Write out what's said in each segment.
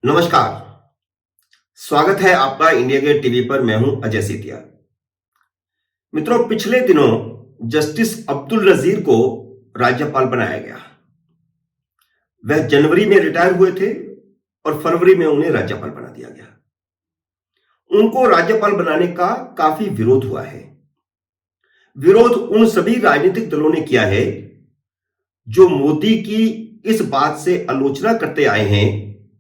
नमस्कार। स्वागत है आपका इंडिया गेट टीवी पर। मैं हूं अजय सेतिया। मित्रों, पिछले दिनों जस्टिस अब्दुल नजीर को राज्यपाल बनाया गया। वह जनवरी में रिटायर हुए थे और फरवरी में उन्हें राज्यपाल बना दिया गया। उनको राज्यपाल बनाने का काफी विरोध हुआ है। विरोध उन सभी राजनीतिक दलों ने किया है जो मोदी की इस बात से आलोचना करते आए हैं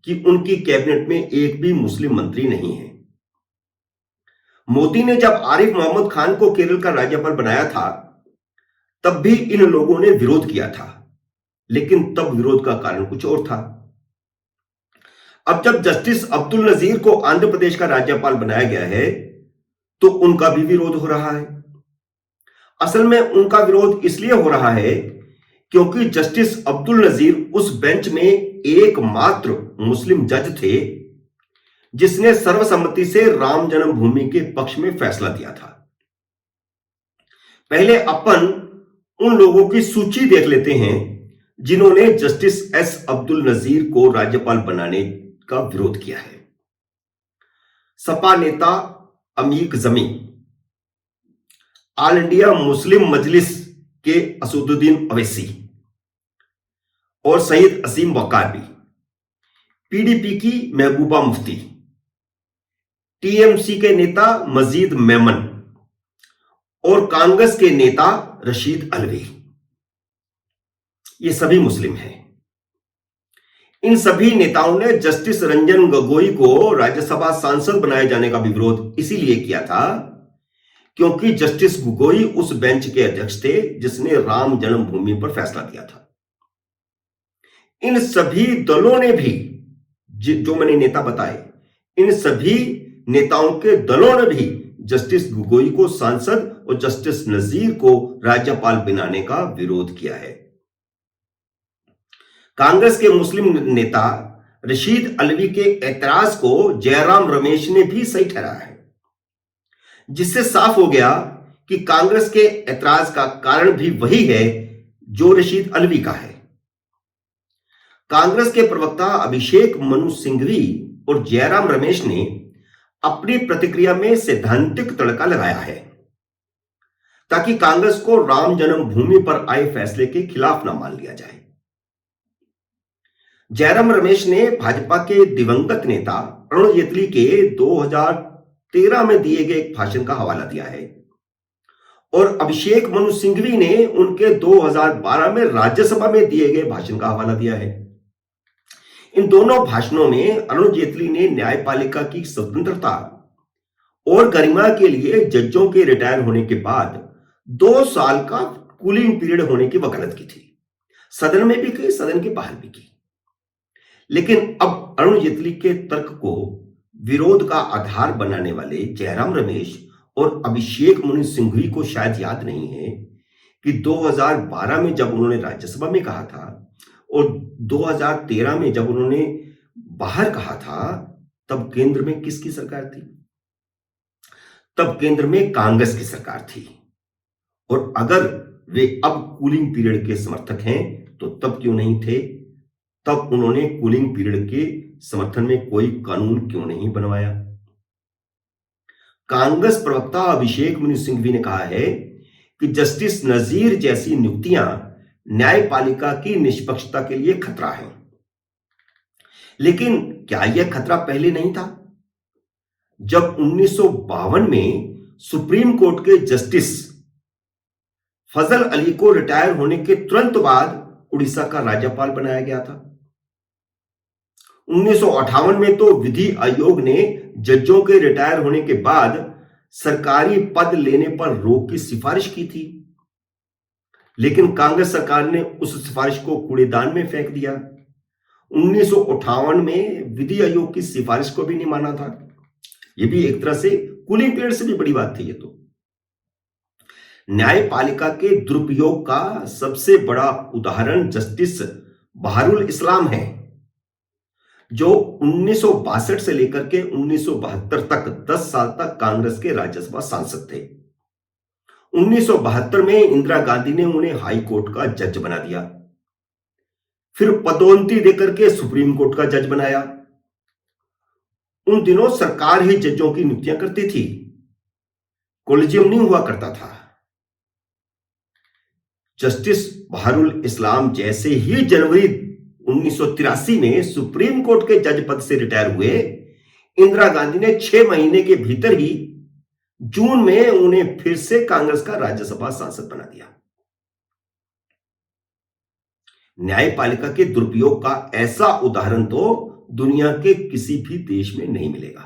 कि उनकी कैबिनेट में एक भी मुस्लिम मंत्री नहीं है। मोदी ने जब आरिफ मोहम्मद खान को केरल का राज्यपाल बनाया था, तब भी इन लोगों ने विरोध किया था, लेकिन तब विरोध का कारण कुछ और था। अब जब जस्टिस अब्दुल नजीर को आंध्र प्रदेश का राज्यपाल बनाया गया है, तो उनका भी विरोध हो रहा है। असल में उनका विरोध इसलिए हो रहा है क्योंकि जस्टिस अब्दुल नजीर उस बेंच में एकमात्र मुस्लिम जज थे जिसने सर्वसम्मति से राम जन्मभूमि के पक्ष में फैसला दिया था। पहले अपन उन लोगों की सूची देख लेते हैं जिन्होंने जस्टिस एस अब्दुल नजीर को राज्यपाल बनाने का विरोध किया है। सपा नेता अमीक जमी, ऑल इंडिया मुस्लिम मजलिस के असदुद्दीन अवैसी और सईद असीम वकारबी, पीडीपी की महबूबा मुफ्ती, टीएमसी के नेता मजीद मेमन और कांग्रेस के नेता रशीद अलवी, ये सभी मुस्लिम हैं। इन सभी नेताओं ने जस्टिस रंजन गोगोई को राज्यसभा सांसद बनाए जाने का भी विरोध इसीलिए किया था क्योंकि जस्टिस गोगोई उस बेंच के अध्यक्ष थे जिसने राम जन्मभूमि पर फैसला दिया था। इन सभी दलों ने भी, जो मैंने नेता बताए, इन सभी नेताओं के दलों ने भी जस्टिस गोगोई को सांसद और जस्टिस नजीर को राज्यपाल बनाने का विरोध किया है। कांग्रेस के मुस्लिम नेता रशीद अलवी के ऐतराज को जयराम रमेश ने भी सही ठहराया है, जिससे साफ हो गया कि कांग्रेस के ऐतराज का कारण भी वही है जो रशीद अलवी का है। कांग्रेस के प्रवक्ता अभिषेक मनु सिंघवी और जयराम रमेश ने अपनी प्रतिक्रिया में सैद्धांतिक तड़का लगाया है ताकि कांग्रेस को राम जन्मभूमि पर आए फैसले के खिलाफ न मान लिया जाए। जयराम रमेश ने भाजपा के दिवंगत नेता अरुण जेटली के 2013 में दिए गए एक भाषण का हवाला दिया है और अभिषेक मनु सिंघवी ने उनके 2012 में राज्यसभा में दिए गए भाषण का हवाला दिया है। इन दोनों भाषणों में अरुण जेटली ने न्यायपालिका की स्वतंत्रता और गरिमा के लिए जजों के रिटायर होने के बाद 2 साल का कूलिंग पीरियड होने की वकालत की थी। सदन में भी की, सदन के बाहर भी की। लेकिन अब अरुण जेटली के तर्क को विरोध का आधार बनाने वाले जयराम रमेश और अभिषेक मनु सिंघवी को शायद याद नहीं है कि 2012 में जब उन्होंने राज्यसभा में कहा था और 2013 में जब उन्होंने बाहर कहा था, तब केंद्र में किसकी सरकार थी? तब केंद्र में कांग्रेस की सरकार थी। और अगर वे अब कूलिंग पीरियड के समर्थक हैं तो तब क्यों नहीं थे? तब उन्होंने कूलिंग पीरियड के समर्थन में कोई कानून क्यों नहीं बनवाया? कांग्रेस प्रवक्ता अभिषेक मनु सिंघवी ने कहा है कि जस्टिस नजीर जैसी नियुक्तियां न्यायपालिका की निष्पक्षता के लिए खतरा है। लेकिन क्या यह खतरा पहले नहीं था? जब 1952 में सुप्रीम कोर्ट के जस्टिस फजल अली को रिटायर होने के तुरंत बाद उड़ीसा का राज्यपाल बनाया गया था। 1958 में तो विधि आयोग ने जजों के रिटायर होने के बाद सरकारी पद लेने पर रोक की सिफारिश की थी, लेकिन कांग्रेस सरकार ने उस सिफारिश को कूड़ेदान में फेंक दिया। 1958 में विधि आयोग की सिफारिश को भी नहीं माना था। यह भी एक तरह से कूलिंग पीरियड से भी बड़ी बात थी। ये तो न्यायपालिका के दुरुपयोग का सबसे बड़ा उदाहरण जस्टिस बहारुल इस्लाम है, जो 1962 से लेकर के 1972 तक 10 साल तक कांग्रेस के राज्यसभा सांसद थे। 1972 में इंदिरा गांधी ने उन्हें हाई कोर्ट का जज बना दिया, फिर पदोन्नति देकर के सुप्रीम कोर्ट का जज बनाया उन दिनों सरकार ही जजों की नियुक्तियां करती थी, कोलिजियम नहीं हुआ करता था। जस्टिस बहरुल इस्लाम जैसे ही जनवरी 1983 में सुप्रीम कोर्ट के जज पद से रिटायर हुए, इंदिरा गांधी ने 6 महीने के भीतर ही जून में उन्हें फिर से कांग्रेस का राज्यसभा सांसद बना दिया। न्यायपालिका के दुरुपयोग का ऐसा उदाहरण तो दुनिया के किसी भी देश में नहीं मिलेगा।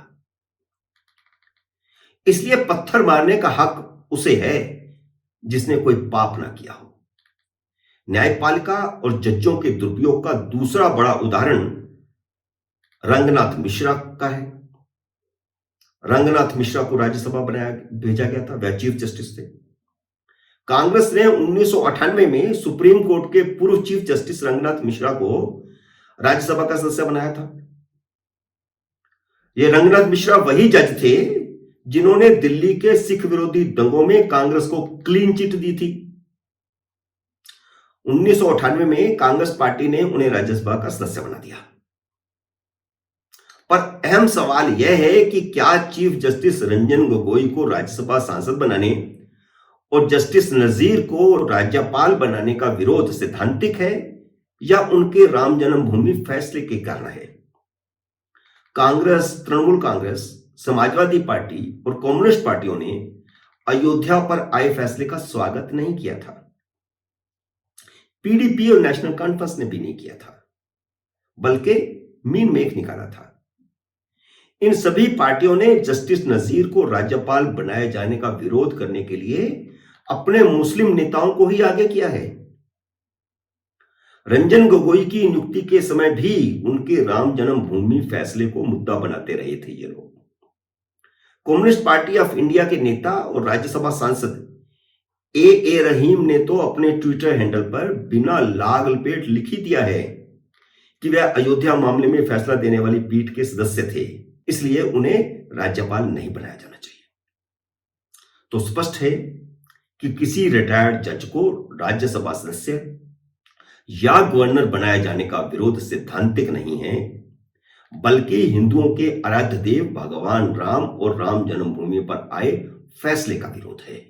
इसलिए पत्थर मारने का हक उसे है जिसने कोई पाप ना किया हो। न्यायपालिका और जजों के दुरुपयोग का दूसरा बड़ा उदाहरण रंगनाथ मिश्रा का है। रंगनाथ मिश्रा को राज्यसभा भेजा गया था, वह चीफ जस्टिस थे। कांग्रेस ने 1998 में सुप्रीम कोर्ट के पूर्व चीफ जस्टिस रंगनाथ मिश्रा को राज्यसभा का सदस्य बनाया था। यह रंगनाथ मिश्रा वही जज थे जिन्होंने दिल्ली के सिख विरोधी दंगों में कांग्रेस को क्लीन चिट दी थी। 1998 में कांग्रेस पार्टी ने उन्हें राज्यसभा का सदस्य बना दिया। पर अहम सवाल यह है कि क्या चीफ जस्टिस रंजन गोगोई को राज्यसभा सांसद बनाने और जस्टिस नजीर को राज्यपाल बनाने का विरोध सैद्धांतिक है या उनके राम जन्मभूमि फैसले के कारण है? कांग्रेस, तृणमूल कांग्रेस, समाजवादी पार्टी और कम्युनिस्ट पार्टियों ने अयोध्या पर आए फैसले का स्वागत नहीं किया था। पीडीपी और नेशनल कॉन्फ्रेंस ने भी नहीं किया था, बल्कि मीन मेख निकाला था। इन सभी पार्टियों ने जस्टिस नजीर को राज्यपाल बनाए जाने का विरोध करने के लिए अपने मुस्लिम नेताओं को ही आगे किया है। रंजन गोगोई की नियुक्ति के समय भी उनके राम जन्मभूमि फैसले को मुद्दा बनाते रहे थे ये लोग। कम्युनिस्ट पार्टी ऑफ इंडिया के नेता और राज्यसभा सांसद ए रहीम ने तो अपने ट्विटर हैंडल पर बिना लाग लपेट लिख ही दिया है कि वह अयोध्या मामले में फैसला देने वाली पीठ के सदस्य थे, इसलिए उन्हें राज्यपाल नहीं बनाया जाना चाहिए। तो स्पष्ट है कि किसी रिटायर्ड जज को राज्यसभा सदस्य या गवर्नर बनाए जाने का विरोध सैद्धांतिक नहीं है, बल्कि हिंदुओं के आराध्य देव भगवान राम और राम जन्मभूमि पर आए फैसले का विरोध है।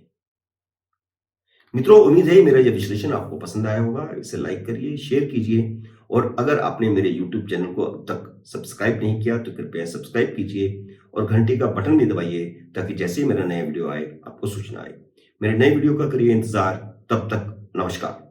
मित्रों, उम्मीद है मेरा यह विश्लेषण आपको पसंद आया होगा। इसे लाइक करिए, शेयर कीजिए और अगर आपने मेरे YouTube चैनल को अब तक सब्सक्राइब नहीं किया तो कृपया सब्सक्राइब कीजिए और घंटी का बटन भी दबाइए ताकि जैसे ही मेरा नया वीडियो आए आपको सूचना आए। मेरे नए वीडियो का करिए इंतजार। तब तक नमस्कार।